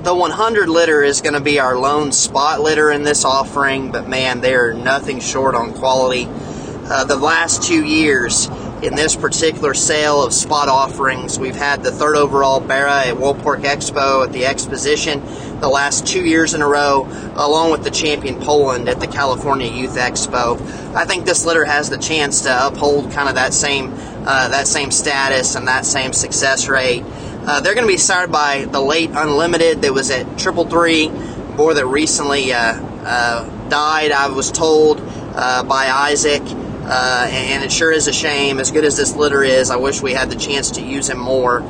The 100 litter is going to be our lone spot litter in this offering, but man, they're nothing short on quality. The last 2 years in this particular sale of spot offerings, we've had the 3rd overall Barra at Woolpork Expo at the Exposition the last 2 years in a row, along with the champion Poland at the California Youth Expo. I think this litter has the chance to uphold kind of that same status and that same success rate. They're going to be started by the late Unlimited that was at 333, boar that recently died, I was told, by Isaac. And it sure is a shame. As good as this litter is, I wish we had the chance to use him more.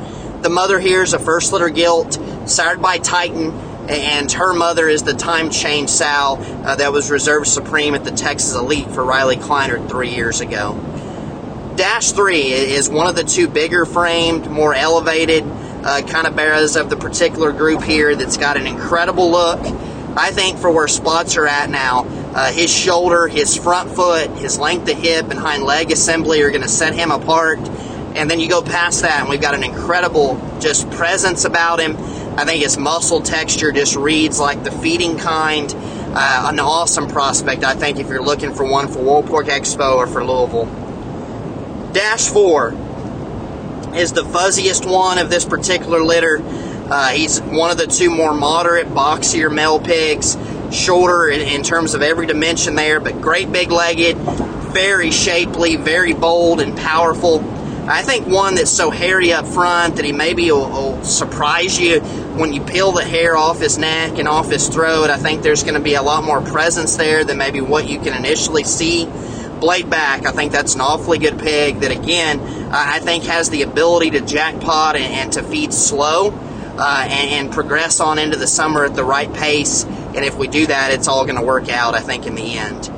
The mother here is a first litter gilt, sired by Titan, and her mother is the Time Change Sow that was reserved supreme at the Texas Elite for Riley Kleiner 3 years ago. Dash 3 is one of the 2 bigger framed, more elevated kind of Barras of the particular group here that's got an incredible look. I think for where spots are at now, his shoulder, his front foot, his length of hip and hind leg assembly are going to set him apart. And then you go past that and we've got an incredible just presence about him. I think his muscle texture just reads like the feeding kind. An awesome prospect, I think, if you're looking for one for Woolpork Expo or for Louisville. Dash 4 is the fuzziest one of this particular litter. He's one of the 2 more moderate, boxier male pigs. Shorter in terms of every dimension there, but great big-legged, very shapely, very bold and powerful. I think one that's so hairy up front that he maybe will surprise you when you peel the hair off his neck and off his throat. I think there's going to be a lot more presence there than maybe what you can initially see. Blade back, I think that's an awfully good pig that, again, I think has the ability to jackpot and to feed slow and progress on into the summer at the right pace. And if we do that, it's all going to work out, I think, in the end.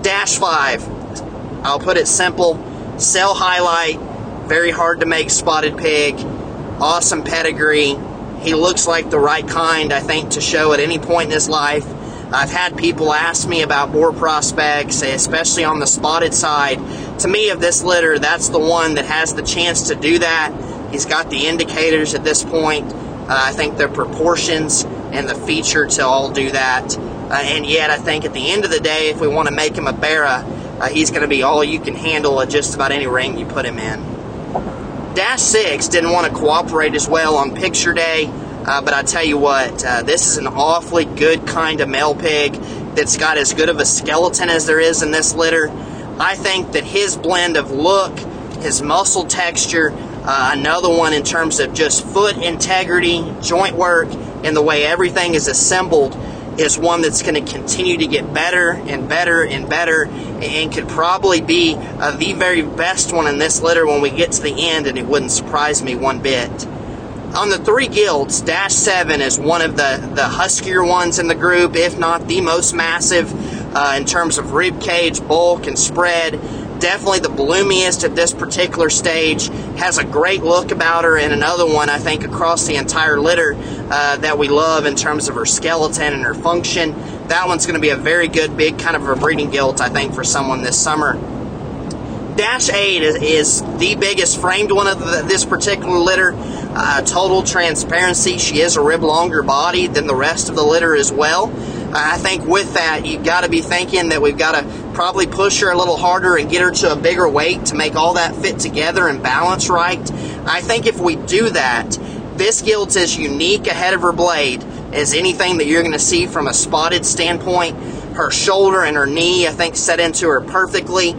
Dash 5, I'll put it simple, sell highlight, very hard to make spotted pig, awesome pedigree. He looks like the right kind, I think, to show at any point in his life. I've had people ask me about boar prospects, especially on the spotted side. To me, of this litter, that's the one that has the chance to do that. He's got the indicators at this point. I think the proportions and the feature to all do that. And yet, I think at the end of the day, if we want to make him a Barra, he's going to be all you can handle at just about any ring you put him in. Dash 6 didn't want to cooperate as well on picture day. But I tell you what, this is an awfully good kind of male pig that's got as good of a skeleton as there is in this litter. I think that his blend of look, his muscle texture, another one in terms of just foot integrity, joint work, and the way everything is assembled is one that's going to continue to get better and better and better, and could probably be the very best one in this litter when we get to the end, and it wouldn't surprise me one bit. On the 3 gilts, Dash 7 is one of the huskier ones in the group, if not the most massive in terms of rib cage, bulk, and spread. Definitely the bloomiest at this particular stage. Has a great look about her, and another one, I think, across the entire litter that we love in terms of her skeleton and her function. That one's going to be a very good, big kind of a breeding gilt, I think, for someone this summer. Dash 8 is the biggest framed one of this particular litter. Total transparency, she is a rib longer body than the rest of the litter as well. I think with that, you've got to be thinking that we've got to probably push her a little harder and get her to a bigger weight to make all that fit together and balance right. I think if we do that, this gilt's as unique ahead of her blade as anything that you're going to see from a spotted standpoint. Her shoulder and her knee, I think, set into her perfectly.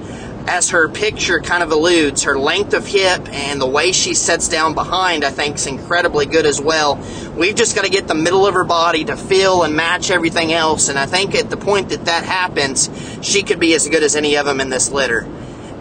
As her picture kind of alludes, her length of hip and the way she sets down behind, I think, is incredibly good as well. We've just got to get the middle of her body to feel and match everything else, and I think at the point that that happens, she could be as good as any of them in this litter.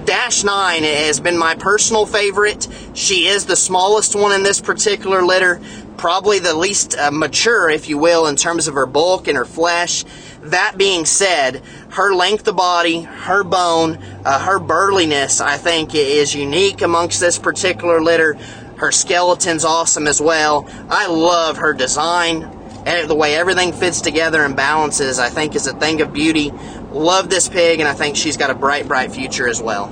Dash 9 has been my personal favorite. She is the smallest one in this particular litter, probably the least mature, if you will, in terms of her bulk and her flesh. That being said, her length of body, her bone, her burliness, I think, is unique amongst this particular litter. Her skeleton's awesome as well. I love her design, and the way everything fits together and balances, I think, is a thing of beauty. Love this pig, and I think she's got a bright, bright future as well.